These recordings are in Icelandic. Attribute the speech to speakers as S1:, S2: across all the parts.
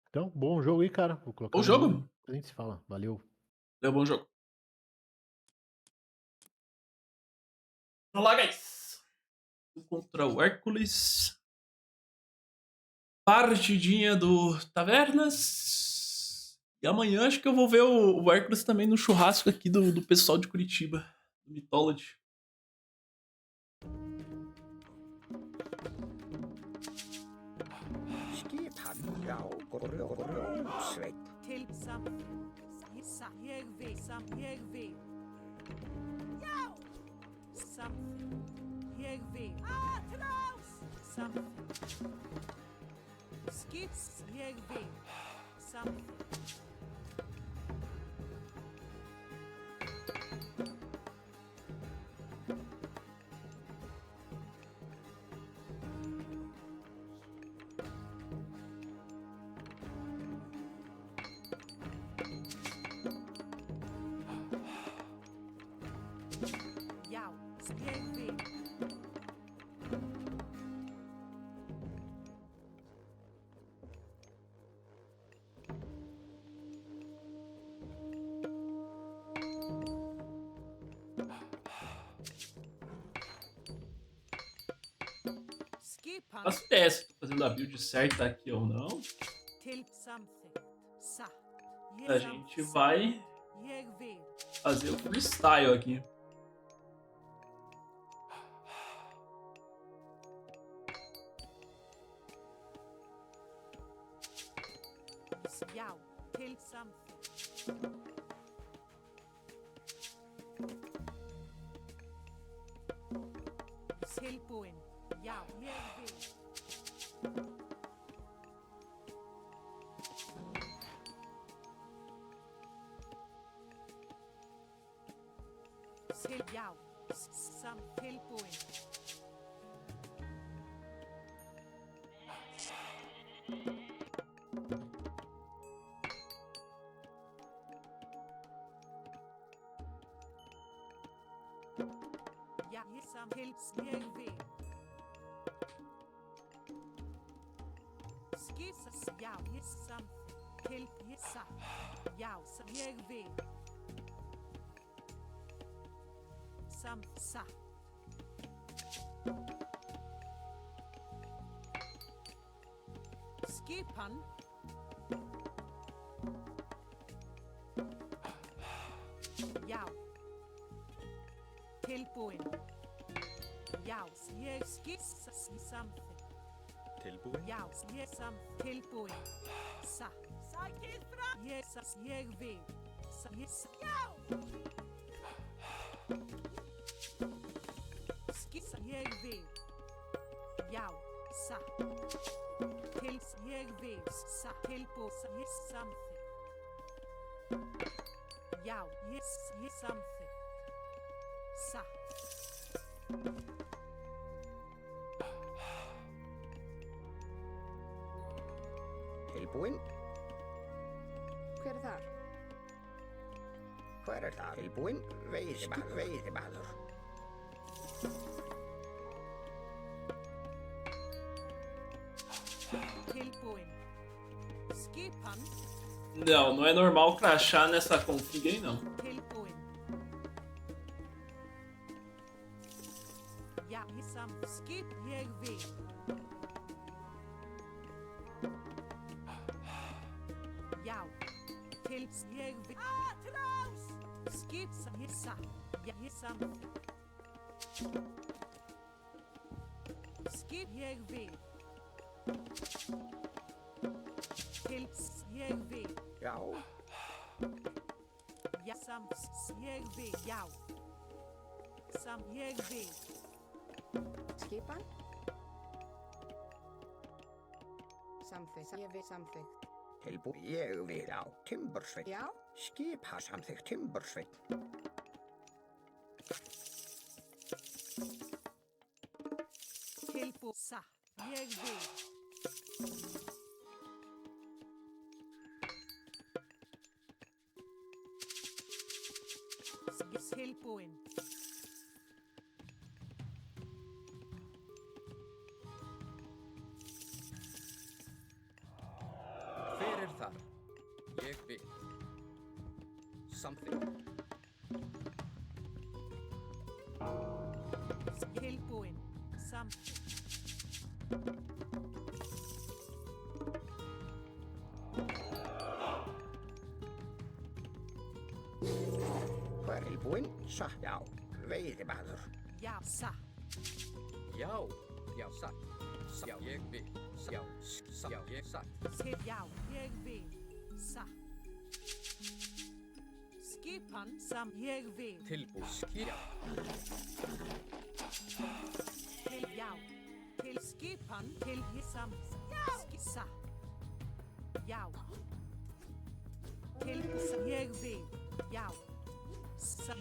S1: Então, bom jogo aí, cara. Vou colocar
S2: Bom
S1: no mudo.
S2: jogo.
S1: A gente se fala. Valeu.
S2: Deu bom jogo. Olá, guys. Contra o Hércules. Partidinha do Tavernas. E amanhã acho que eu vou ver o Hércules também no churrasco aqui do pessoal de Curitiba. Do Mythology.
S3: Skipan, já, grjótsveit.
S4: Til samfunn. Ég vil. Já! Samfunn. Ég vil. Atrás! Samfunn. Skips. Ég vil. Samfunn. Já, ég vil. Skipan.
S2: Faço ideia se tô fazendo a build certa aqui ou não.
S4: Til samþykkt. Satt.
S2: A gente vai
S4: Ég vil.
S2: fazer o freestyle aqui.
S4: Já, til samþykkt. Tilbúin. Já, ég vil. Til já, tilbúin. Já, ég vil. Skissas, já, ég til ég satt. Já, ég vil. Satt. Skipan. Já. Tilbúin. Já, ég skissas í samþykkt.
S3: Tilbúin.
S4: Já, ég tilbúin. Satt. Sækið fram. Ég vil. Já. Skissa, ég vil. Já, satt. Ég vil. Satt. Tilbúin. Ég samþykkt. Já, ég samþykkt. Satt.
S3: Tilbúin.
S5: Hver er þar?
S3: Hver er það? Tilbúin. Veiðimaður.
S4: Tilbúin. Skipan.
S2: Não, não é normal crashar nessa config aí, não.
S4: Tilbúin. Já, ég skip, ég vil. Já, ég vil. Atrás! Skip, ég satt. Já, ég skip, ég vil. Ég vil.
S3: Já.
S4: Já, ég vil. Já. Ég vil.
S5: Skipan? Samþykkt. Ég vil samþykkt.
S3: Tilbúin. Ég vil á Timbursveit.
S5: Já.
S3: Skipa samþykkt Timbursveit.
S4: Tilbúin. Satt. Ég vil. Tilbúin.
S3: Hver
S6: Hver er þar? Ég vil. Samþykkt.
S4: Tilbúin. Samþykkt.
S3: Hver tilbúin? Satt. Já. Veiðimaður.
S4: Já, satt.
S6: Já, já, satt. Já, ég vil. Já, já, ég satt.
S4: Já, ég vil. Satt. Skipan sam ég vil.
S6: Tilbúin. Já,
S4: Til já. Til skipan til ég sam. Satt. Já. Til ég vil. Já.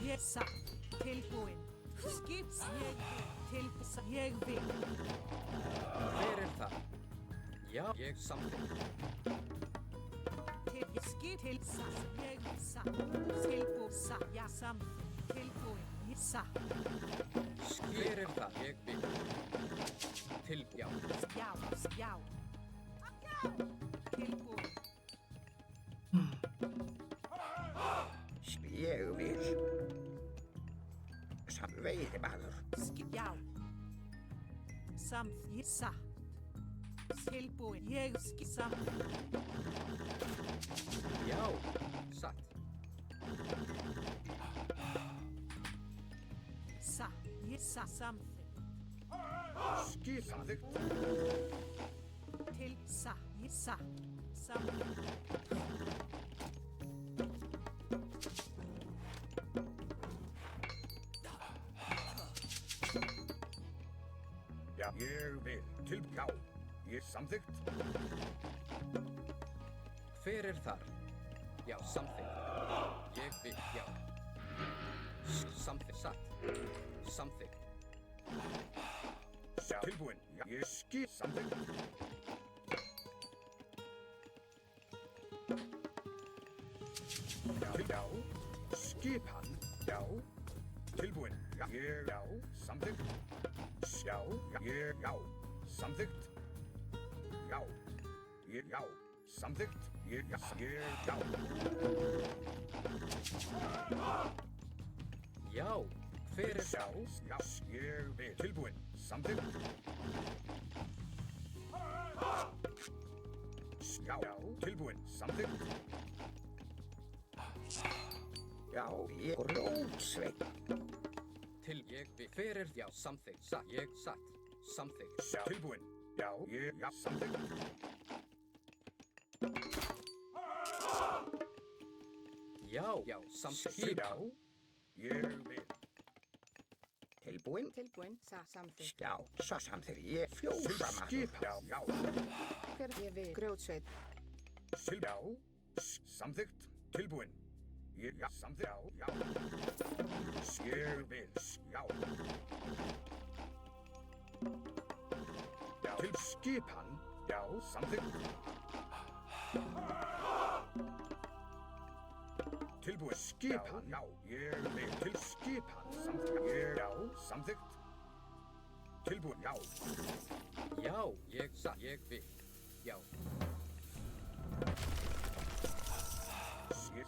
S4: Ég satt. Tilbúin. Skip ég vil. Til ég vil.
S6: hver er þar? Já, ég samþykkt.
S4: Til ég skip til satt. Ég satt. Tilbúin. Satt. Já, sam. Tilbúin. Ég satt.
S6: Hver er þar? Ég vil. Tilbúin. Já,
S4: Já. Já. Tilbúin.
S3: Ég vil. Sam veiðimaður.
S4: Já. Samt ég satt. Tilbúin. Ég satt.
S6: já, satt.
S4: Satt. Ég satt samþykkt.
S3: Skip samþykkt.
S4: Til satt. Ég satt. Samþykkt.
S3: Já. Ég vil. Til. Já. Ég samþykkt.
S6: Hver er þar? Já, samþykkt. Ég vil, já. Samþykkt, satt. Samþykkt.
S3: Já. Tilbúin. Já. Ég skip samþykkt. Já. Til. Já. Skip hann. Já. Tilbúin. Já. Ég. Já. Samþykkt. Já. Ég. Já. Samþykkt. Já. Ég. Já. Samþykkt. Ég. Já. Ég. Já.
S6: Já, hver er
S3: Já. Já. Ég vil. Tilbúin. Samþykkt. Já. Já. Tilbúin. Samþykkt. Já. Ég. Rótsveit.
S6: til ég vil? Hver er já, samþykkt? Satt, ég satt. Samþykkt.
S3: Já. Tilbúin. Já. Ég. Já. Samþykkt.
S6: Já, já, samþykkt.
S3: Já. Ég vil. Tilbúin.
S5: Tilbúin. Samþykkt.
S3: Já. Svo samþykkt. Ég. Fjósamaður. Skip. Já. Já.
S5: Hver ég vil. Grjótsveit.
S3: Til. Já. Samþykkt. Tilbúin. Ég. Já. Samþykkt. Já. Já. Ég vil. Já. Já. Til skipan. Já. Samþykkt. Tilbúin. Skipan. Já. Ég vil. Til skipan. Samþykkt. Ég. Já. Samþykkt. Tilbúin. Já.
S6: Já, ég satt, ég vil. Já,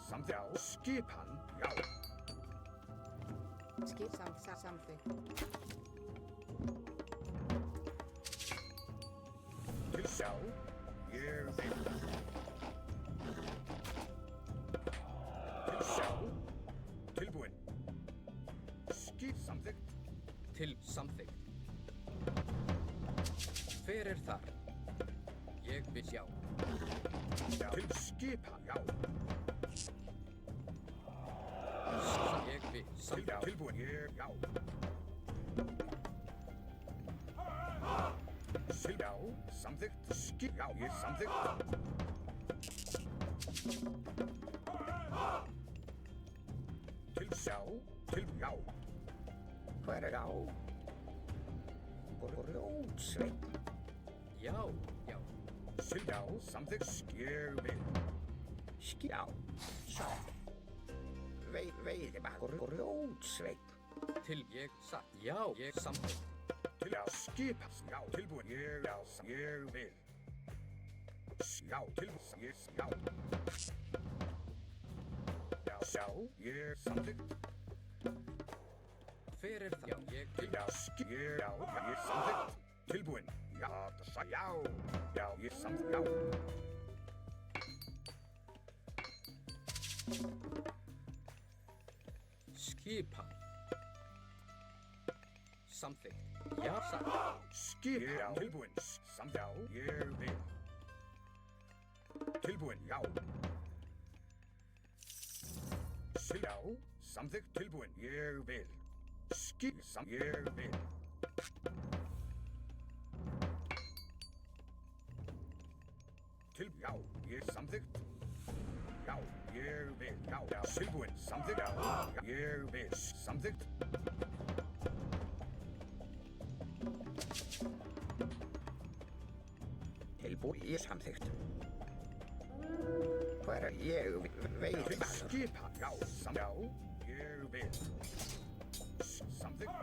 S3: Samþykkt. Já. Skipan. Já.
S5: Skip samþykkt.
S3: Til sjá. Ég vil. Til sjá. Tilbúin. Skip samþykkt.
S6: til samþykkt. Hver er þar? Ég vil já.
S3: Já. Til skipan. Já.
S6: Ég vil
S3: Til.
S6: samþykkt.
S3: Já. Tilbúin. Ég. Já. Til. Já. Samþykkt. Skip. Já. Ég samþykkt. Til sjá. Til. Já. Hver er já? Grjótsveit.
S6: Já, já,
S3: Til. Já. Samþykkt. Ég vil. Já. Sjá. Veiðimaður. Grjótsveit.
S6: til ég satt. Já, ég samþykkt.
S3: Til. Já. Skip. Já. Tilbúin. Ég. Já. Ég vil. Sjá. Sjá. Já. Sjá. Ég samþykkt.
S6: Hver er það? Já, ég til.
S3: Já. Já. Ég samþykkt. Tilbúin. Já. Já. Já. Ég samþykkt. Já.
S6: Skipan. Samþykkt. Já, satt.
S3: Skipan. Já. Tilbúin. Já. Ég vil. Tilbúin. Já. Já. Samþykkt. Tilbúin. Ég vil. Ég vil. Já. Ég samþykkt. Já. Ég vil. Já. Já. Tilbúin. Samþykkt. Já. Ég vil. Samþykkt.
S7: Tilbúið í samþygt. Hver er ég veit maður?
S3: Skipan. Já. Já. Ég vil. Samþykkt.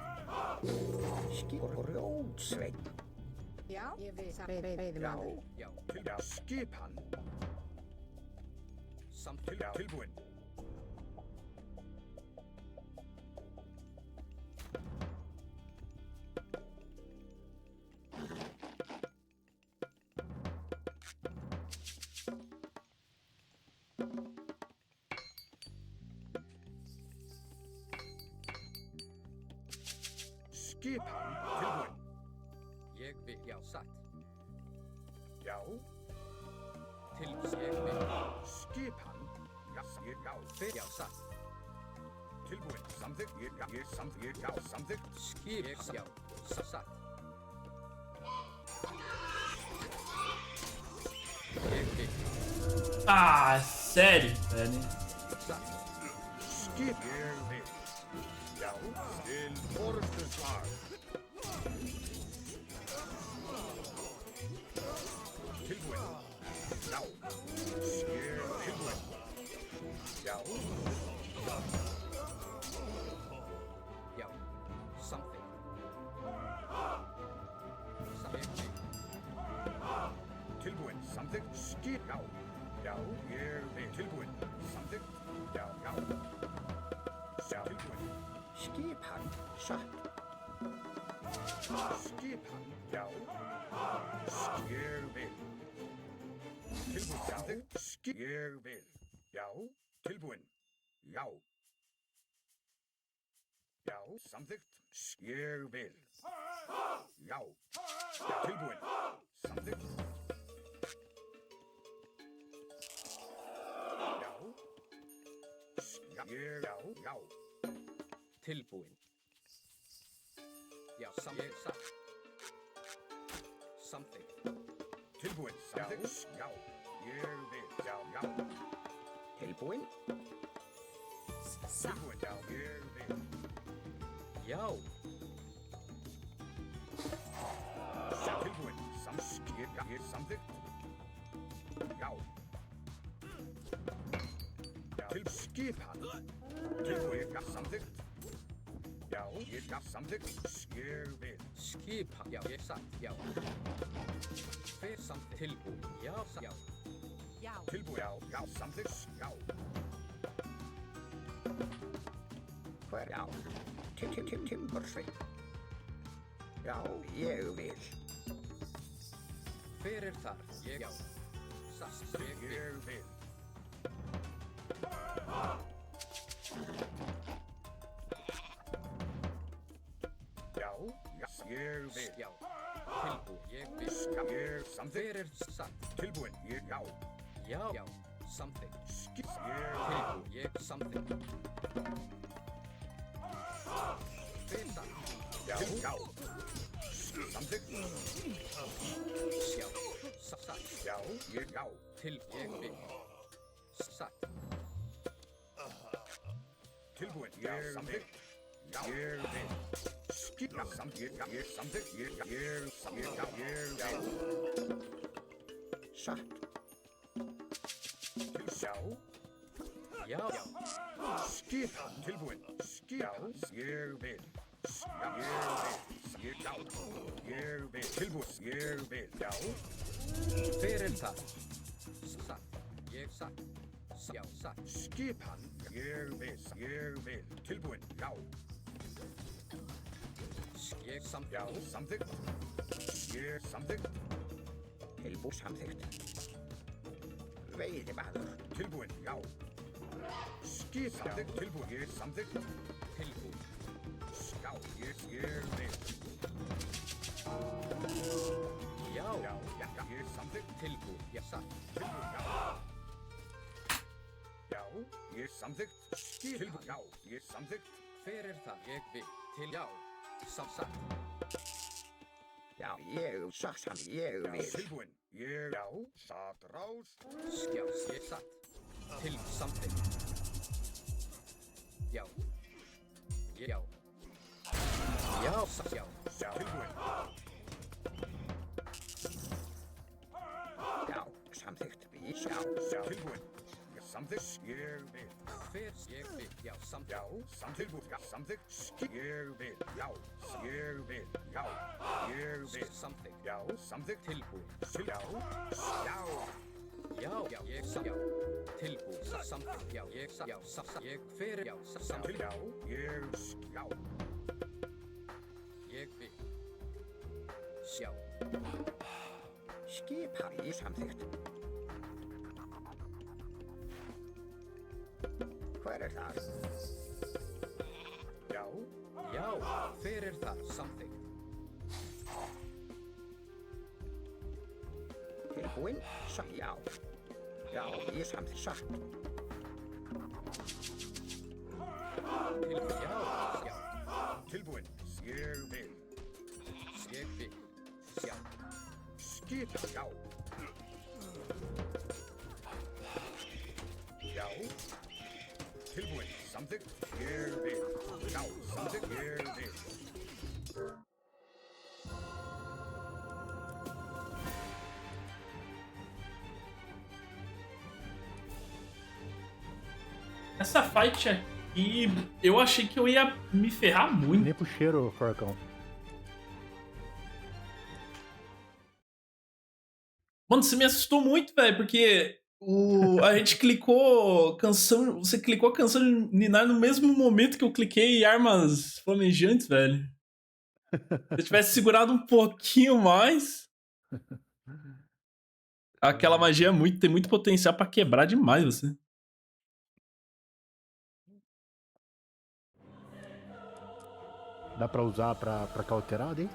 S7: Grjótsveinn.
S5: Já, ég vil. Veiðmaður.
S6: Já.
S3: Já. Skipan.
S6: Samþykkt.
S3: Já. Tilbúin. Skipan. Tilbúin.
S6: Ég vil. Já, satt.
S3: Já.
S6: Til. Ég vil.
S3: Skipan. Já. Já.
S6: Hver? Já, satt.
S3: Tilbúin. Samþykkt. Ég samþykkt. Já. Samþykkt.
S6: Skip. Já, satt. Ég vil.
S2: Ah, sério, velho.
S6: Satt.
S3: Skip. Ég vil. Já. Til forustuslag. Tilbúin. Já. Ég tilbúin. Já.
S6: Já, samþykkt. Ég vil.
S3: Tilbúin. Samþykkt. Skip. Já. Já. Ég vil. Tilbúin. Samþykkt. Já. Já. Já. Tilbúin.
S7: Skipan. Satt.
S3: Skipan. Já. Ég vil. Tilbúin. Samþykkt. Ég vil. Já. Tilbúin. Já. Já. Samþykkt. Ég vil. Já. Tilbúin. Samþykkt. Já. Já. Já. Já.
S6: Tilbúin. Já, ég satt. Samþykkt.
S3: Tilbúin. Samþykkt. Já. Ég vil. Já. Já.
S7: Tilbúin.
S3: Tilbúin. Já. Ég vil.
S6: Já,
S3: Já. Tilbúin. Samskip. Já. Ég samþykkt. Já. Já. Til skipan. Tilbúin. Já. Samþykkt. Já. Ég samþykkt. Ég vil.
S6: skipan. Já, ég satt. Já. Hver samþykkt. Tilbúin. Já, satt. Já.
S4: Já.
S3: Tilbúin. Já. Já. Samþykkt. Já.
S7: Hver á? Timbursveinn. Já, ég vil.
S6: Hver er þar? Ég. Já. Satt. Ég vil.
S3: Ég vil. Já. Já. Ég vil.
S6: Já. Tilbúin. Ég vil.
S3: Já. Ég samþykkt.
S6: Hver er satt?
S3: Tilbúin. Ég. Já.
S6: Já. Já. Samþykkt.
S3: Skip. Ég.
S6: Tilbúin. Ég samþykkt. Hver satt?
S3: Já. Já. Samþykkt.
S6: Já. Satt.
S3: Já. Ég. Já.
S6: Til. Ég vil. Satt.
S3: Tilbúin. Ég samþykkt. Já. Ég vil. Skip. Já. Samþykkt. Já. Ég samþykkt. Ég samþykkt. Já. Ég vil.
S7: Satt.
S3: Já.
S6: Já. Já.
S3: Skip. Tilbúin. Skip. Já. Ég vil. Já. Ég vil. Já. Ég vil. Tilbúin. Ég vil. Já.
S6: Fyrir það. Satt. Ég satt. Já, satt.
S3: Skipan. Ég vil. Tilbúin. Já.
S6: Ég samþykkt.
S3: Já. Samþykkt. Ég samþykkt.
S7: Tilbú samþykkt. Veiðimaður.
S3: Tilbúin. Já. Skip. Samþykkt. Tilbúin. Ég samþykkt.
S6: Tilbúin.
S3: Já. Ég vil.
S6: Já.
S3: Já. Ég samþykkt.
S6: Tilbúin. Já, satt.
S3: Tilbúin. Já. Já. Ég samþykkt. Skip. Tilbúin. Já. Ég samþykkt.
S6: Fyrir það. Ég vil. Til já. Satt.
S7: Já, ég satt. Ég
S3: Já.
S7: vil.
S3: Tilbúin. Ég. Já. Satt rás.
S6: Já, ég satt. Til samþykkt. Já. Já. Já, satt. Já.
S3: Já. Tilbúin.
S7: Já, samþykkt. Já,
S3: Já. Tilbúin. Ég samþykkt. Ég vil.
S6: Fyrir ég vil. Já, samþykkt.
S3: Já. Samþykkt. Já. Samþykkt. Skip. Ég vil. Já. Ég vil. Já. Ég vil.
S6: Samþykkt.
S3: Já. Samþykkt.
S6: Tilbúin.
S3: Já. Já.
S6: Já, já, ég satt. Já. Tilbúin. Samþykkt. Já, ég satt. Já, satt. Ég fyrir. Já, samþykkt.
S3: Já. Ég. Já.
S6: Ég vil. Sjá.
S7: skipan í samþykkt. Hver það?
S3: Já.
S6: Já, fyrir það samþykkt.
S7: Tilbúinn? Já. Já, ég samþykkt satt.
S6: Tilbúin. Já, já.
S3: Tilbúin. Ég vil.
S6: Ég vil. Sjá.
S3: Skipa. Já. Já. Tilbúin. Samþykkt. Ég vil. Já. Samþykkt. Ég vil.
S2: Essa fight aqui, eu achei que eu ia me ferrar muito.
S1: Nem pro cheiro, Forcão.
S2: Mano, você me assustou muito, velho, porque a gente clicou canção. Você clicou a canção de Ninar no mesmo momento que eu cliquei armas flamejantes, velho. Se eu tivesse segurado um pouquinho mais. Aquela magia tem muito potencial pra quebrar demais você.
S1: Dá pra usar pra cauterar daí?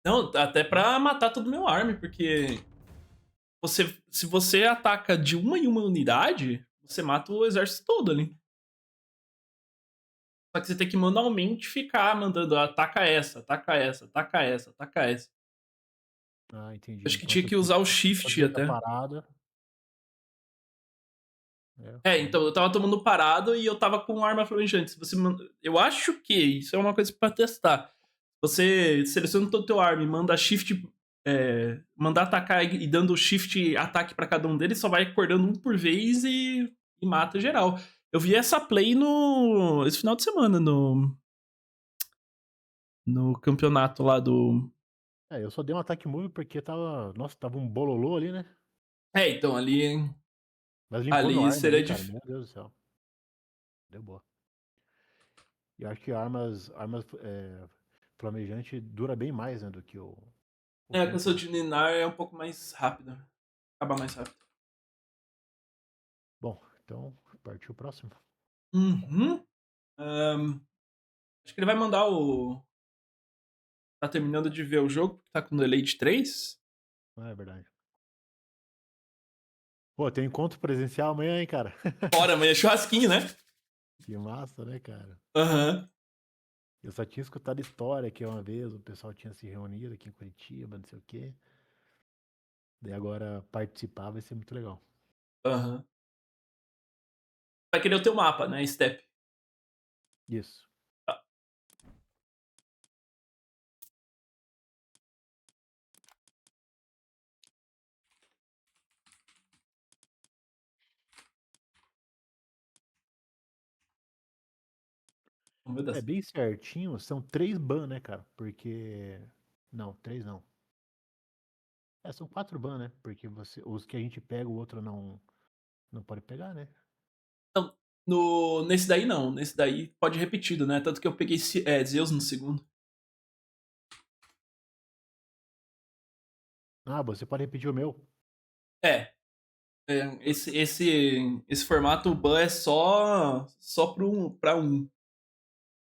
S2: Não, até pra matar todo o meu army, porque se você ataca de uma em uma unidade, você mata o exército todo ali. Só que você tem que manualmente ficar mandando ataca essa, ataca essa, ataca essa, ataca essa.
S1: Ah, entendi.
S2: Acho que tinha que usar o shift até.
S1: Parada.
S2: Então, eu tava tomando parado e eu tava com arma flamejante. Eu acho que isso é uma coisa pra testar. Você seleciona o teu arma e manda shift. Mandar atacar e dando shift ataque pra cada um deles, só vai acordando um por vez e mata geral. Eu vi essa play esse final de semana no campeonato lá do.
S1: Eu só dei um ataque move porque tava. Nossa, tava um bololô ali, né?
S2: Então ali.
S1: Mas limpou
S2: Ali
S1: no arma
S2: seria
S1: ali, cara.
S2: difícil.
S1: Meu Deus do céu. Deu boa. E eu acho que armas flamejante dura bem mais, né, do que o
S2: A canção de Ninar é um pouco mais rápida. Acaba mais rápido.
S1: Bom, então partiu o próximo.
S2: Uhum. Acho que ele vai mandar o. Tá terminando de ver o jogo, porque tá com delay de 3.
S1: Ah, é verdade. Pô, tem encontro presencial amanhã, hein, cara?
S2: Bora, amanhã é churrasquinho, né?
S1: Que massa, né, cara?
S2: Aham.
S1: Eu só tinha escutado história que uma vez o pessoal tinha se reunido aqui em Curitiba, não sei o quê. Daí agora participar vai ser muito legal.
S2: Aham. Vai querer o teu mapa, né? Step.
S1: Isso.
S2: Tá. Vamos ver
S1: É bem certinho, são 3 ban, né, cara? Porque. Não, 3 não. São 4 ban, né? Porque os que a gente pega, o outro não pode pegar, né?
S2: Então, nesse daí não. Nesse daí pode ir repetido, né? Tanto que eu peguei Zeus no segundo.
S1: Ah, você pode repetir o meu.
S2: É. Esse formato ban é só pra um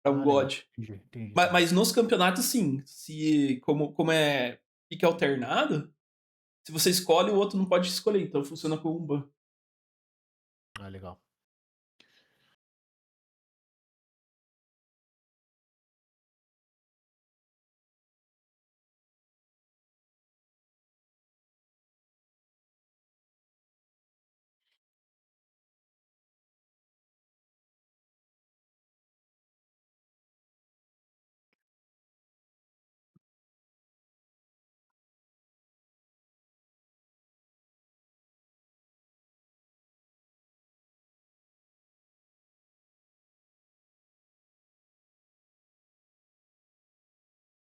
S1: Ah, legal.
S2: God.
S1: Entendi.
S2: Mas nos campeonatos, sim. Se, como é pique alternado, se você escolhe, o outro não pode escolher. Então funciona como um ban.
S1: Ah, legal.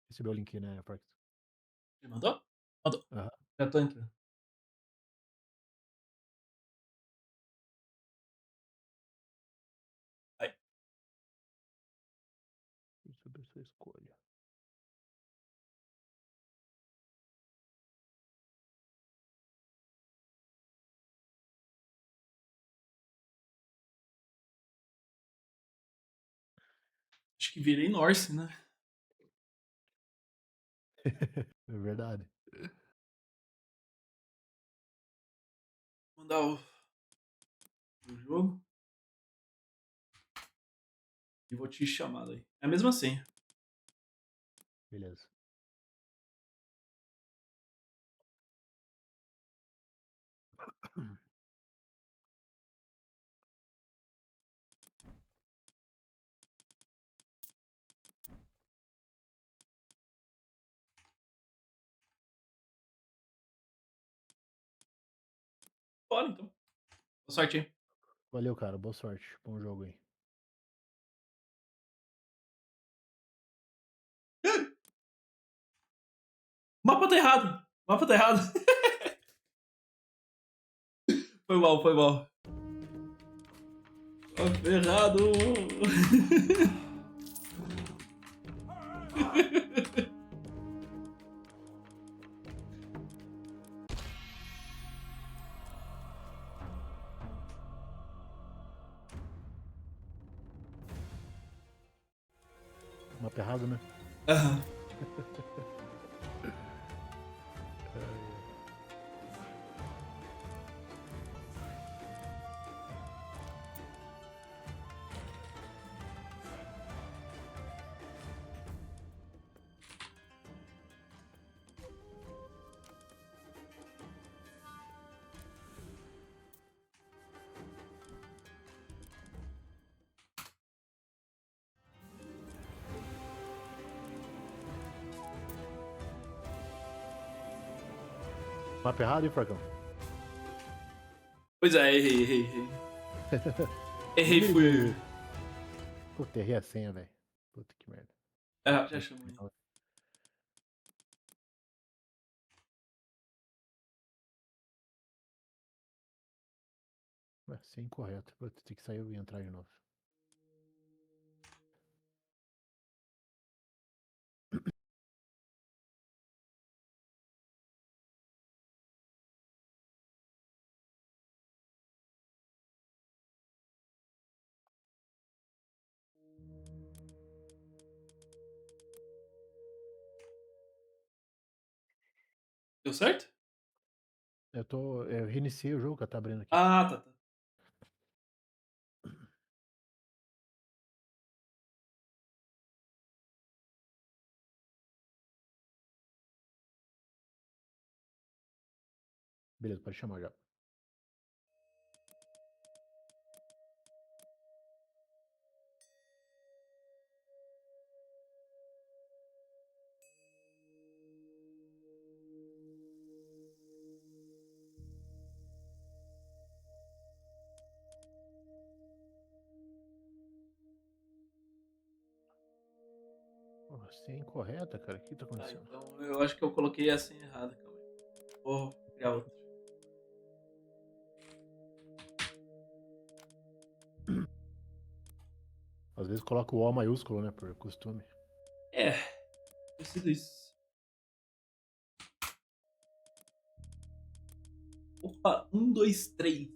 S1: Recebeu o link, né, Parks?
S2: Ele mandou? Mandou.
S1: Aham.
S2: Já tô entrando. Aí.
S1: Sobre a sua escolha.
S2: Acho que virei Norse, né?
S1: É verdade.
S2: Mandar o jogo. E vou te chamar daí. É a mesma senha.
S1: Beleza.
S2: Bora então. Boa sorte, hein?
S1: Valeu, cara. Boa sorte. Bom jogo aí.
S2: O mapa tá errado. O mapa tá errado. Foi mal, foi mal. Mapa errado.
S1: Mapa errado, né?
S2: Aham.
S1: Mapa errado, hein, Farcão?
S2: Pois é, errei. Errei, fui.
S1: Puta, errei a senha, velho. Puta que merda.
S2: Já chamou aí.
S1: Ué, senha incorreta. Vou ter que sair e entrar de novo.
S2: Deu certo?
S1: Eu reiniciei o jogo que tá abrindo aqui.
S2: Ah, tá.
S1: Beleza, pode chamar já. Senha incorreta, cara. O que tá
S2: Tá,
S1: acontecendo?
S2: então eu acho que eu coloquei a senha errada. Calma aí. Vou criar outro.
S1: Às vezes coloca o O maiúsculo, né? Por costume.
S2: É, preciso isso. Opa, 1, 2, 3.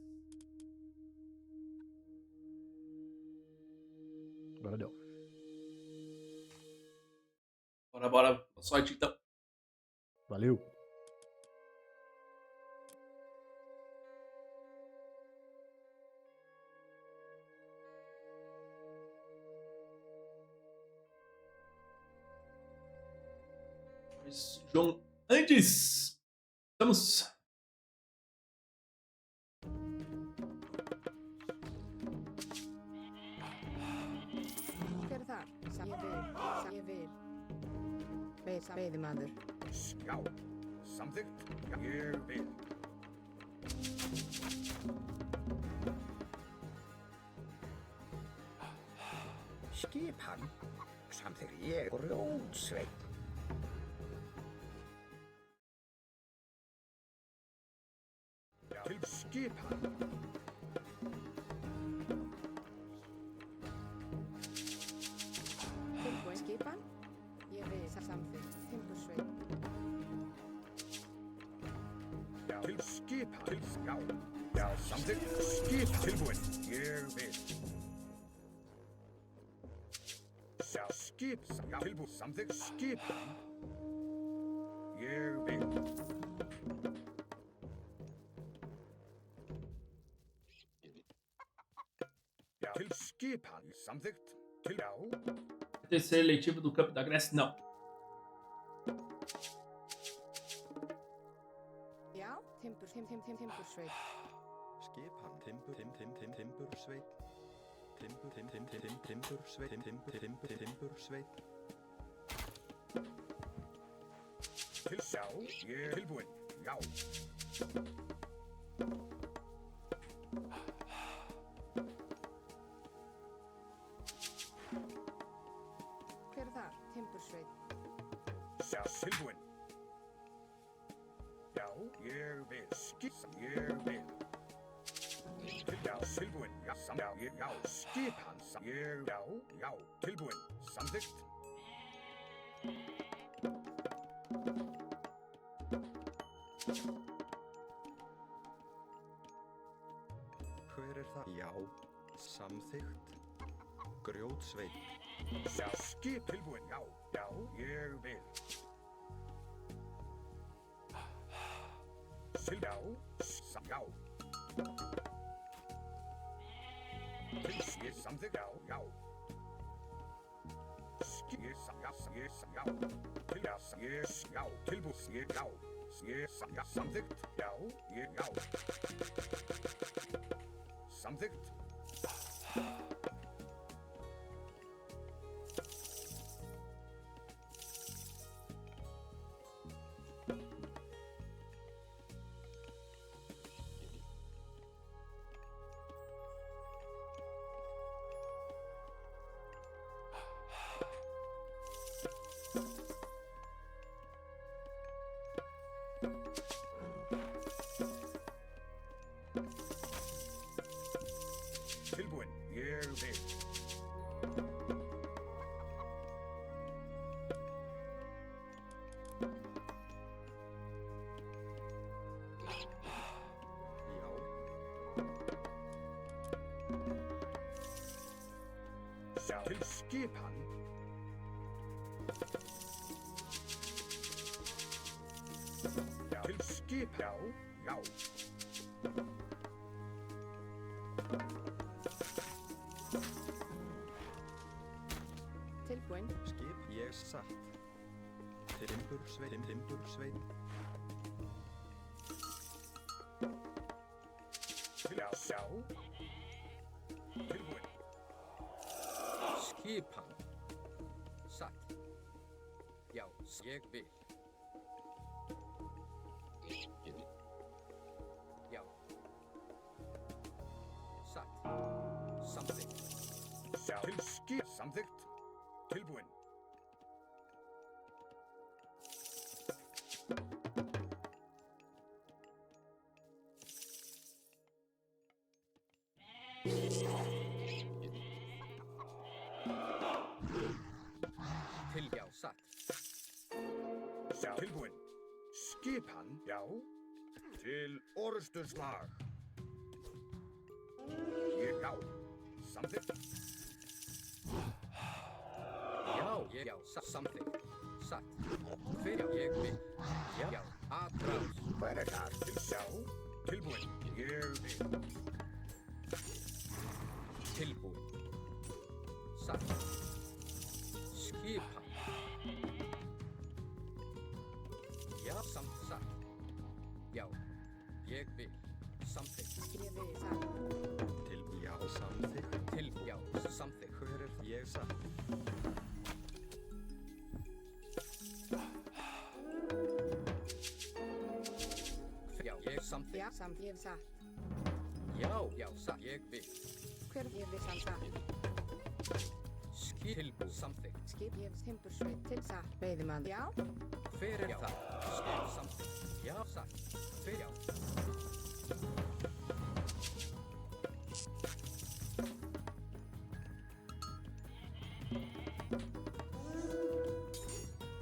S1: Agora deu.
S2: Bora, bora. Boa sorte então.
S1: Valeu.
S2: João Andes. Estamos.
S5: Hver er þar? Ég vil. Veiðimaður.
S3: Já, samþykkt. Ég vil. Skipan. Samþykkt. Ég grjótsveinn. Til skipan.
S5: Tilbúin skipan. Ég vil samþykkt. Timbursveit.
S3: Til skipan. Til já. Já, samþykkt. Skip tilbúin. Ég vil. Já, skip. Já, tilbúin. Samþykkt. Skipan. Ég vil. Já, til skipan. Samþykkt. Til já.
S2: Terceiro eletivo do Campo da Grécia, não.
S5: Já, timbursveit.
S8: Skipan timbursveit. Timbursveit.
S3: Til já. Ég tilbúin. Já.
S5: Hver er þar? Timbursveit.
S3: Já, tilbúin. Já, ég vil. Skip. Ég vil. Já, tilbúin. Já, já, skipan. Ég, já, tilbúin. Samþykkt.
S8: Hver er það? Já, samþykkt. Grjótsveit.
S3: Já, skip tilbúin. Já, já, ég vil. Til já, já. Til ég samþykkt. Já, já. Skip, já. Til já, já. Tilbúin. Já. Já, samþykkt. Já, já. Samþykkt. Tilbúin. Ég vil. Já, til skipan. Já, til skipan. Já, já.
S5: Tilbúin.
S8: Skip ég satt. Timbursveit.
S3: Til já, sjá. Tilbúin.
S6: Skipan. Satt. Já, ég vil. Já. Satt. Samþykkt.
S3: Já, til skip. Samþykkt. Tilbúin.
S6: Já, satt.
S3: Já. Tilbúin. Skipan. Já. Til orrustuslag. Já. Samþykkt.
S6: Já, samþykkt. Satt. Hver ég vil. Já, atrás.
S3: Hver er það? Já. Tilbúin. Ég vil.
S6: Tilbúin. Satt. Skipan. Já, satt. Já, ég vil. Samþykkt.
S5: Ég vil satt.
S8: Já, samþykkt.
S6: Já, samþykkt.
S8: Hver er það? Ég satt.
S6: Já, ég samþykkt.
S5: Já, samt. Ég satt.
S6: Já, satt. Ég vil.
S5: Hver ég vil samt satt.
S6: Tilbúin. Samþykkt.
S5: Skip ég timbursveit til satt. Veiðimann. Já.
S6: Hver er það? Samþykkt. Já, satt. Hver já.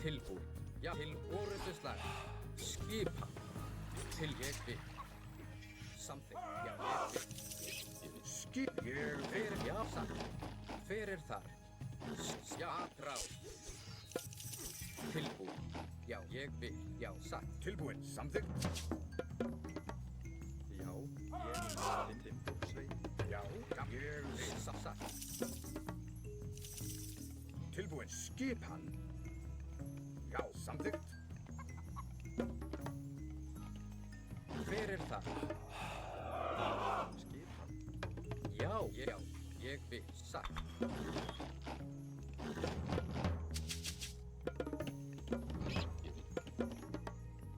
S6: Tilbúin. Já, til orrustuslag. Skipan. Til ég vil. Samþykkt. Já, ég vil.
S3: Skip. Ég vil.
S6: Hver, já, satt. Hver er þar? Já, atrás. Tilbúin. Já, ég vil. Já, satt.
S3: Tilbúin. Samþykkt.
S8: Já, ég vil. Timbursveit.
S3: Já. Ég vil.
S6: Satt.
S3: Tilbúin. Skipan. Já. Samþykkt.
S6: Hver er það?
S8: Skipan.
S6: Já, ég vil. Satt.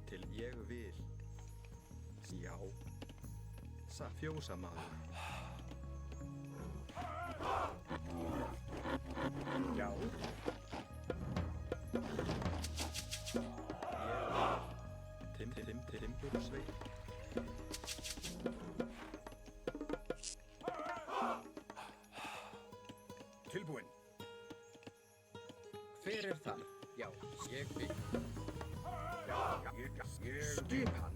S8: Til ég vil. Já. Fjósamaður.
S3: Já.
S8: Timbursveit.
S3: Tilbúin.
S6: Hver er það? Já, ég vil.
S3: Já. Ég skipan.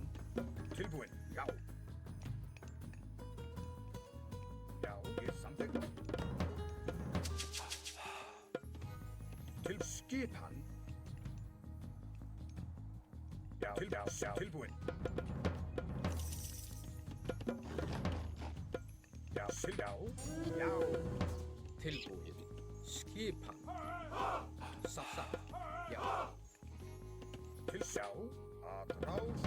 S3: Tilbúin. Já. Já. Ég samþykkt. Til skipan. Já. Tilbúin. Já. Já.
S6: Tilbúin. Skipan. Satt. Já.
S3: Til sjá. Atrás.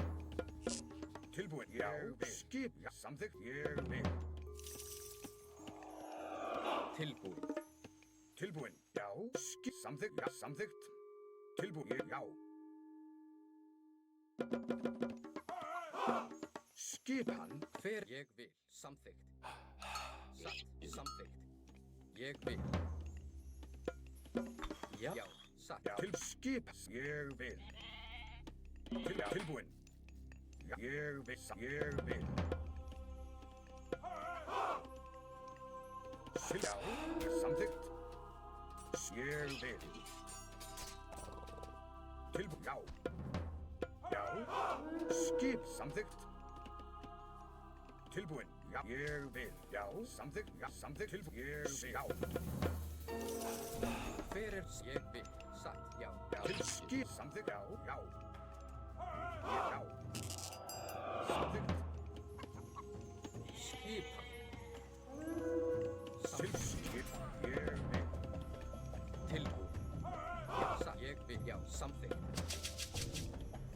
S3: Tilbúin. Já. Skip. Já. Samþykkt. Ég vil.
S6: Tilbúin.
S3: Tilbúin. Já. Skip. Samþykkt. Já. Samþykkt. Tilbúin. Já. Skipan.
S6: Hver ég vil. Samþykkt. Satt. Samþykkt. Ég vil. Já. Satt.
S3: Já. Til skip. Ég vil. Tilbúin. Já. Ég vil. Ég vil. Já. Samþykkt. Ég vil. Tilbúin. Já. Já. Skip. Samþykkt. Tilbúin. Já. Ég vil. Já. Samþykkt. Já. Samþykkt. Tilbúin. Ég vil. Já.
S6: Hver er ég vil. Satt. Já.
S3: Til skip. Samþykkt. Já. Já. Já. Samþykkt.
S6: Skipan.
S3: Til skip. Ég vil.
S6: Tilbúin. Já, satt. Ég vil. Já, samþykkt.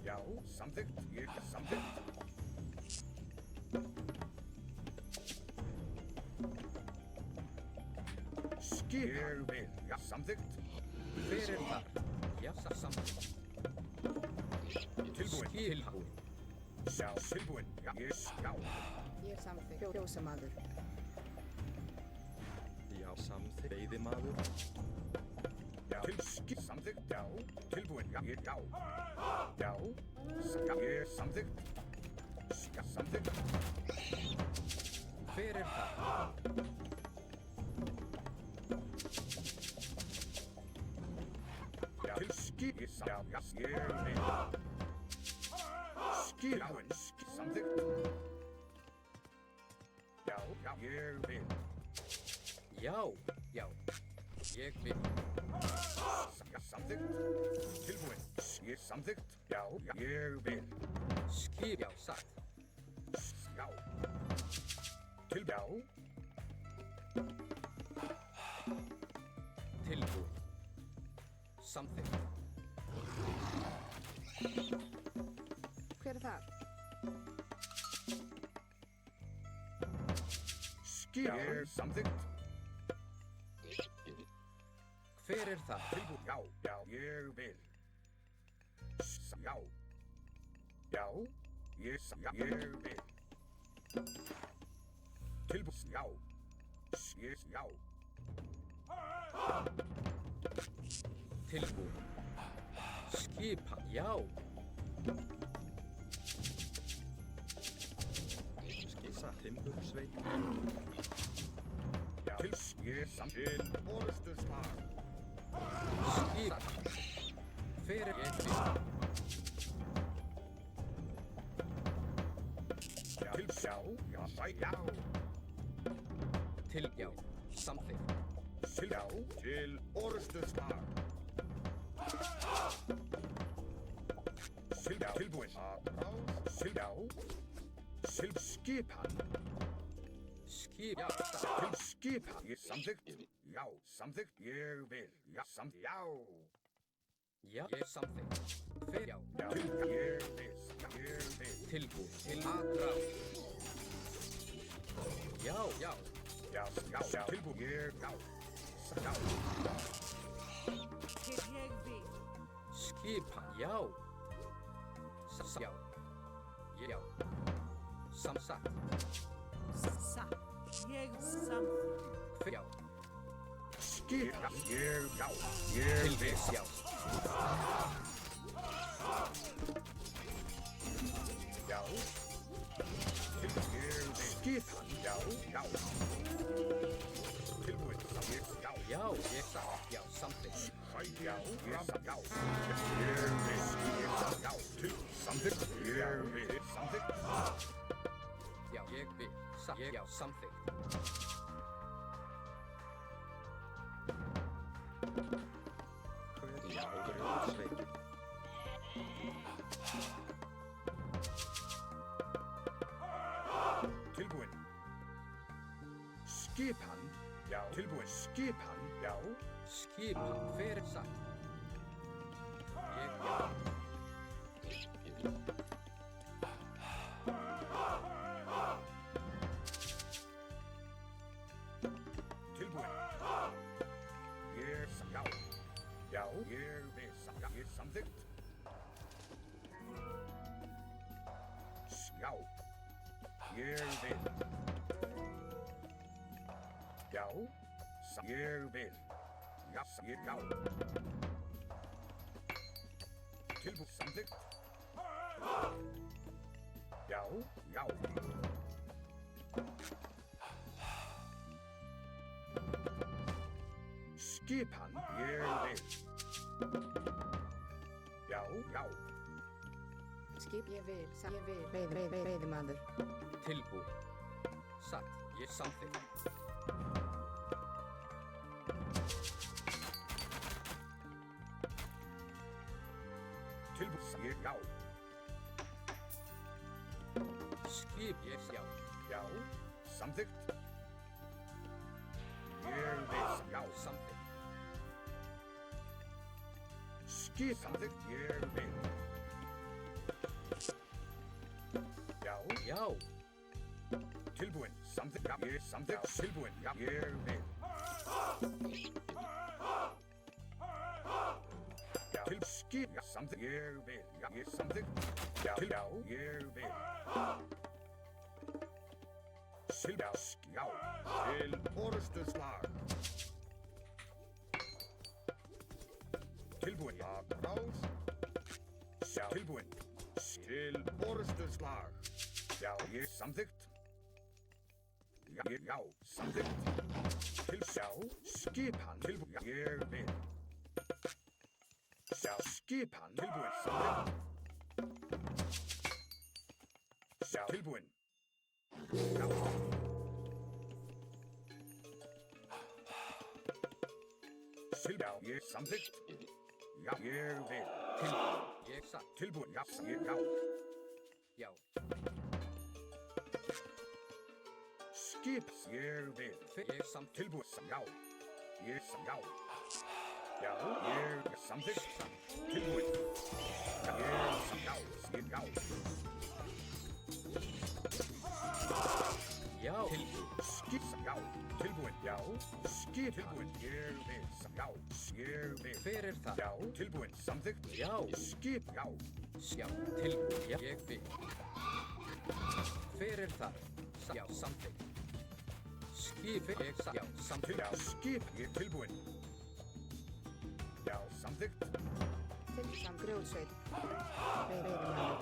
S3: Já. Samþykkt. Ég samþykkt. Skip. Ég vil. Já. Samþykkt.
S6: Hver er þar? Já, satt. Samþykkt.
S3: Tilbúin.
S6: Tilbúin.
S3: Já. Tilbúin. Já. Já.
S5: Ég er samþykkt. Fjósamaður.
S8: Já, samþykkt. Veiðimaður.
S3: Já. Til skip. Samþykkt. Já. Tilbúin. Já. Já. Já. Ég samþykkt. Já. Samþykkt.
S6: Hver er þar?
S3: Ég vil. Skipan. Samþykkt. Já, ég vil.
S6: Já, já. Ég vil.
S3: Samþykkt. Tilbúin. Ég samþykkt. Já, ég vil.
S6: Skip, já, satt.
S3: Já. Til, já.
S6: Tilbúin. Samþykkt.
S5: Hver er þar?
S3: Ég samþykkt.
S6: Hver er það?
S3: Tilbúin. Já, já, ég vil. Já. Já. Ég vil. Tilbúin. Já. Já.
S6: Tilbúin. Skipan, já.
S8: Skissa timbursveit.
S3: Já. Ég til orðstöðslag.
S6: Skipan. Hver er ég vil?
S3: Til sjá. Já. Já.
S6: Til, já. Samþykkt.
S3: Til já. Til orðstöðslag. Til já. Tilbúin. Til já. Til skipan.
S6: Skip, já, satt.
S3: Til skipan. Ég samþykkt. Já. Samþykkt. Ég vil. Já. Samþykkt. Já.
S6: Já, ég samþykkt. Hver, já.
S3: Já. Til ég vil. Ég vil.
S6: Tilbúin. Til aðráð. Já, já.
S3: Já. Já. Já. Tilbúin. Ég. Já. Já.
S4: Til ég vil.
S6: Skipan, já. Já. Já. Samsatt.
S4: Satt. Ég samþykkt.
S6: Hver, já.
S3: Skipan. Ég. Já. Ég vil.
S6: Tilbúin, já.
S3: Já. Til ég vil. Skipan. Já. Já. Tilbúin. Ég. Já.
S6: Já, ég satt. Já, samþykkt.
S3: Já. Ég. Já. Ég vil. Já. Til samþykkt. Ég vil. Samþykkt.
S6: Já, ég vil. Satt. Ég, já, samþykkt.
S8: Hver er grjótsveit?
S3: Tilbúin. Skipan. Já. Tilbúin. Skipan. Já.
S6: Skipan, hver er satt? Ég, já.
S3: Tilbúin. Ég. Já. Já. Ég vil. Já. Ég samþykkt. Já. Ég vil. Já. Ég vil. Já. Ég. Já. Tilbúin. Samþykkt. Já. Já. Skipan. Ég vil. Já. Já.
S5: Skip ég vil. Ég vil. Veiðimaður.
S6: Tilbúin. Satt. Ég samþykkt.
S3: Tilbúin. Ég. Já.
S6: Skip, ég, já.
S3: Já. Samþykkt. Ég vil. Já.
S6: Samþykkt.
S3: Skip. Samþykkt. Ég vil. Já.
S6: Já.
S3: Tilbúin. Samþykkt. Já. Ég samþykkt. Tilbúin. Já. Ég vil. Já. Til skip. Já. Samþykkt. Ég vil. Já. Ég samþykkt. Já. Til. Já. Ég vil. Til. Já. Já. Til orðstöðslag. Tilbúin. Já. Ráð. Já. Tilbúin. Til orðstöðslag. Já. Ég samþykkt. Já. Ég. Já. Samþykkt. Til. Já. Skipan. Tilbúin. Já. Ég vil. Já, skipan. Tilbúin. Samþykkt. Já, tilbúin. Já. Já, ég samþykkt. Já, ég vil.
S6: Tilbúin. Ég satt.
S3: Tilbúin. Já, ég, já.
S6: Já.
S3: Skip. Ég vil.
S6: Ég samt.
S3: Tilbúin. Já. Ég já. Já, ég samþykkt. Tilbúin. Já, já.
S6: Já. Tilbúin.
S3: Skip. Já. Tilbúin. Já. Skip. Tilbúin. Ég vil. Já. Ég vil.
S6: Hver er það?
S3: Já. Tilbúin. Samþykkt.
S6: Já.
S3: Skip. Já.
S6: Já. Tilbúin. Já. Ég vil. Hver er það? Já. Samþykkt. Skip. Ég satt. Já. Samþykkt.
S3: Já. Skip. Ég tilbúin. Já. Samþykkt.
S5: Tilsam grjótsveit. Veiðimaður.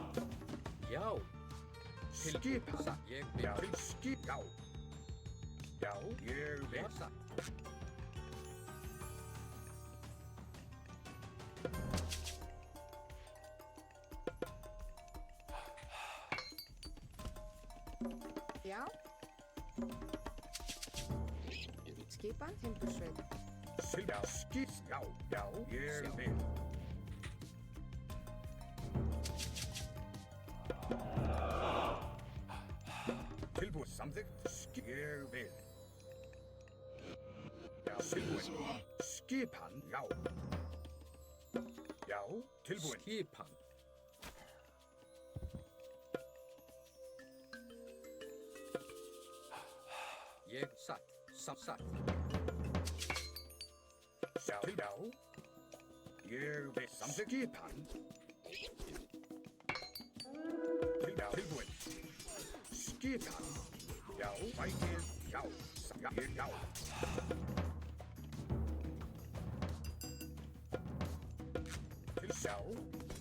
S6: Já.
S3: Skip.
S6: Satt. Ég vil.
S3: Já. Til skip. Já. Já. Ég vil.
S6: Já. Satt.
S5: Já. Skipan timbursveit.
S3: Já. Skip. Já. Já. Ég vil. Tilbúin. Samþykkt. Skip. Ég vil. Já. Tilbúin. Skipan. Já. Já. Tilbúin.
S6: Skipan. Ég satt. Satt.
S3: Já. Já. Ég vil. Samþykkt. Skipan. Já. Tilbúin. Skipan. Já. Bætið. Já. Já. Ég já. Til sjá.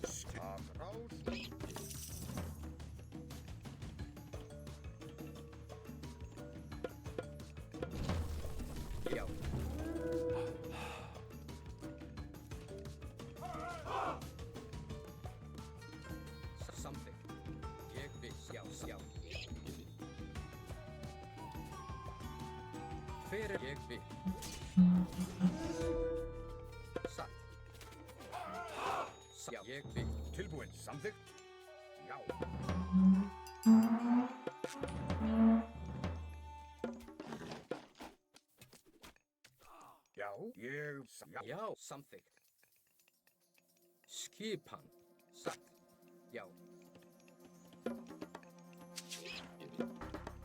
S3: Skakrás.
S6: Já. Samþykkt. Ég vil. Já. Já. Hver er ég vil? Satt. Já. Ég vil.
S3: Tilbúin. Samþykkt. Já. Já. Ég já.
S6: Já. Samþykkt. Skipan. Satt. Já.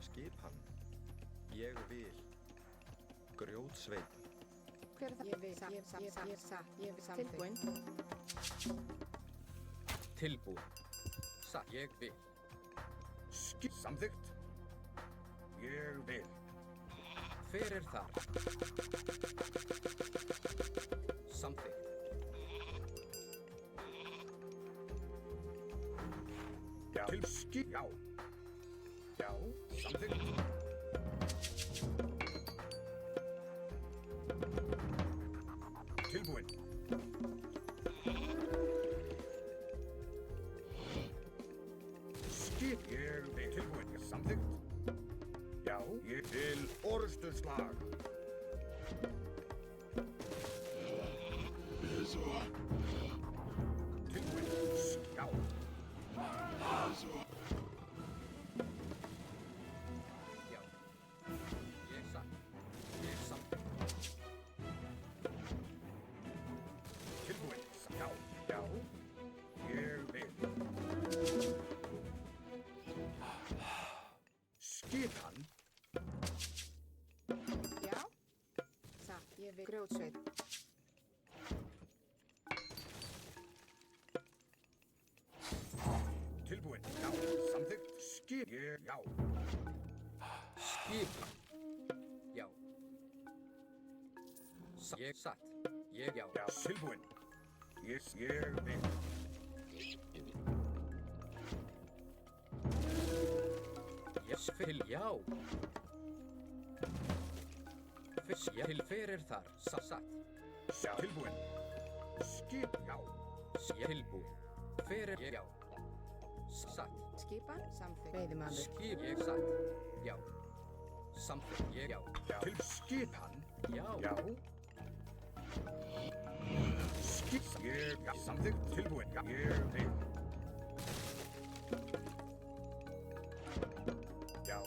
S8: Skipan. Ég vil. Grjótsveit.
S5: Hver er það? Ég vil. Ég vil samþykkt. Tilbúin.
S6: Tilbúin. Satt. Ég vil.
S3: Skip. Samþykkt. Ég vil.
S6: Hver er þar? Samþykkt.
S3: Já. Til skip. Já. Já. Samþykkt. Tilbúin. Skip. Ég vil. Tilbúin. Samþykkt. Já. Ég til orrustuslag. Tilbúin. Já.
S6: Já. Ég satt. Ég samþykkt.
S3: Tilbúin. Já. Já. Ég vil. Skipan.
S5: Já. Satt. Ég vil. Grjótsveit.
S3: Tilbúin. Já. Samþykkt. Skip. Ég já.
S6: Skipan. Já. Ég satt. Ég já.
S3: Já. Tilbúin. Ég vil.
S6: Ég vil já. Fisk til hver er þar? Satt.
S3: Já. Tilbúin. Skip. Já.
S6: Tilbúin. Fyrir ég já. Satt.
S5: Skipan, samþykkt. Veiðimaður.
S6: Skip ég satt. Já. Samþykkt ég já.
S3: Til skipan.
S6: Já.
S3: Já. Skip. Ég samþykkt. Tilbúin. Ég vil. Já.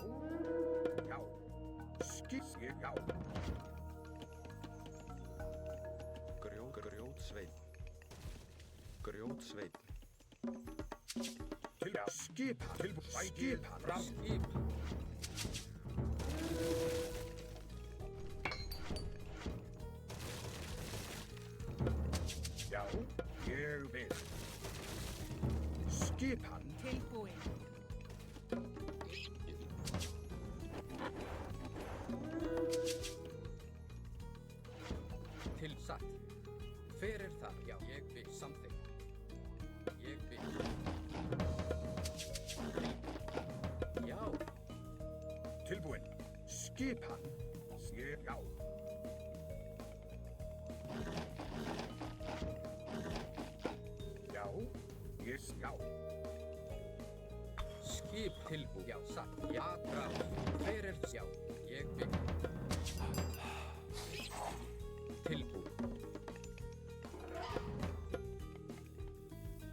S3: Já. Skip. Ég já.
S8: Grjótsveinn. Grjótsveinn.
S3: Til skipan. Tilbúin. Skipan.
S6: Skip.
S3: Já. Ég vil. Skipan.
S4: Tilbúin.
S6: Til satt. Fyrir það já. Ég vil samþykkt. Ég vil. Já.
S3: Tilbúin. Skipan. Ég já. Já. Ég já.
S6: Skip tilbúin. Já. Satt. Já. Graf. Fyrir já. Ég vil. Tilbúin.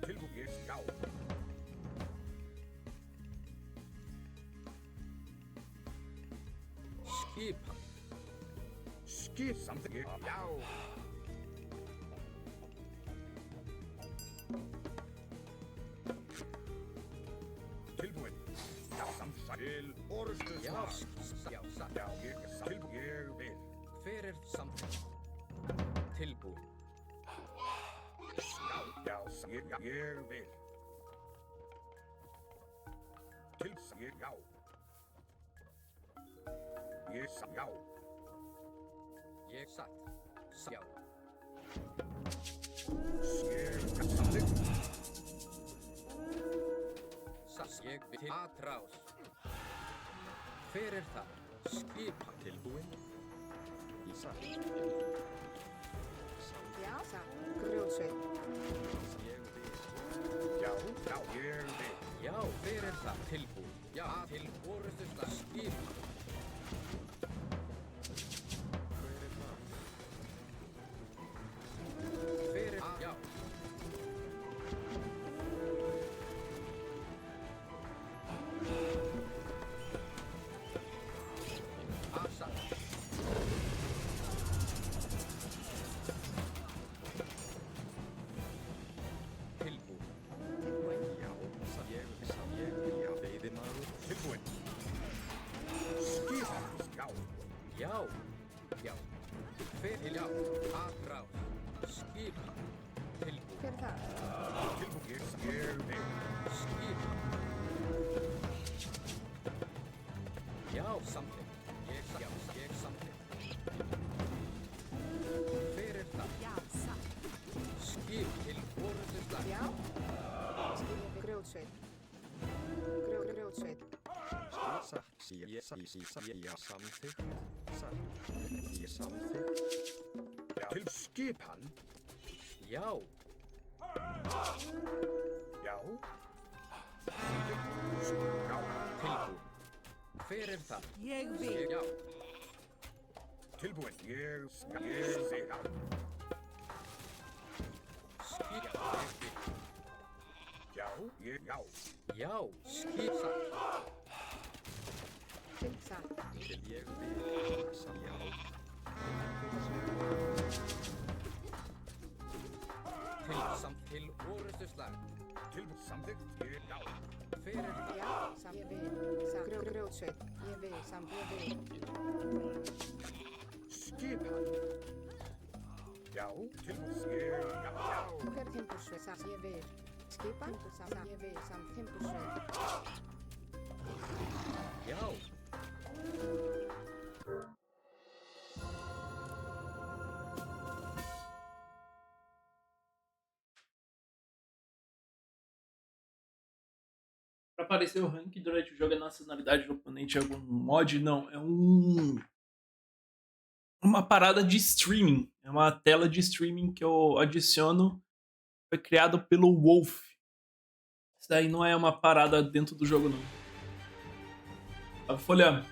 S3: Tilbúin. Ég já.
S6: Skipan.
S3: Skip samþykkt. Ég já. Tilbúin. Já, samþykkt. Til orustu
S6: Já.
S3: slag.
S6: Já. Satt.
S3: Já, ég tilbúin. Ég vil.
S6: Fyrir samþykkt. Tilbúin.
S3: Já, ég vil. Til ég já. Ég já.
S6: Ég satt. Já.
S3: Ég samþykkt.
S6: Satt. Ég vil til atrás. Fyrir það. Skipan.
S8: Tilbúin. Í satt.
S5: Já, satt. Grjótsveinn.
S8: Ég vil.
S3: Já, já, ég vil.
S6: Já, fyrir það. Tilbúin. Já, til orustu slag. Skipan.
S8: Hver er það?
S6: Fyrir já. Asa. Tilbúin.
S5: Tilbúin.
S8: Já. Ég já. Veiðimaður.
S3: Tilbúin. Skipan. Já.
S6: Já. Já. Fyrir já. Atrás. Skipan. Tilbúin.
S5: Hver er það?
S3: Tilbúin. Ég vil.
S6: Skipan. Já, samþykkt. Já, ég samþykkt. Fyrir það.
S4: Já, satt.
S6: Skip til orustu slag.
S5: Já. Skip grjótsveinn. Grjótsveinn.
S8: Satt. Ég samþykkt. Satt. Ég samþykkt.
S3: Já. Til skipan.
S6: Já.
S3: Já. Já.
S6: Tilbúin. Fyrir það.
S4: Ég vil.
S6: Já.
S3: Tilbúin. Ég vil. Já.
S6: Skip.
S3: Já. Ég já.
S6: Já. Skip satt.
S5: Til satt.
S8: Til ég vil. Já.
S6: Til orustu slag.
S3: Tilbúin. Samþykkt. Ég já.
S6: Fyrir það.
S5: Já, samt. Ég vil. Samt. Grjótsveinn. Ég vil. Samt. Ég vil.
S3: Skipan. Já. Tilbúin. Ég já. Já.
S5: Hver er timbursveinn? Samt. Ég vil. Skipan. Samt. Ég vil. Samt. Timbursveinn.
S6: Já.
S2: Pra aparecer o rank durante o jogo, a nacionalidade do oponente é algum mod? Não, é uma parada de streaming. É uma tela de streaming que eu adiciono Foi criado pelo Wolf. Isso daí não é uma parada dentro do jogo, não. Tava folhando.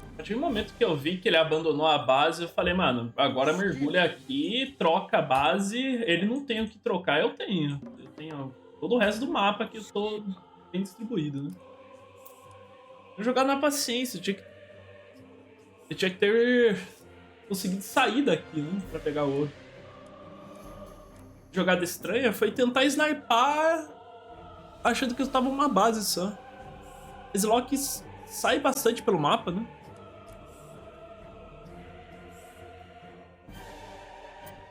S2: A partir do momento que eu vi que ele abandonou a base, eu falei, mano, agora mergulha aqui, troca a base. Ele não tem o que trocar, eu tenho. Eu tenho todo o resto do mapa que eu tô bem distribuído, né? Eu jogar na paciência, eu tinha que ter conseguido sair daqui, né? Pra pegar o ouro. Jogada estranha foi tentar snipar achando que eu tava uma base só. Slock sai bastante pelo mapa, né?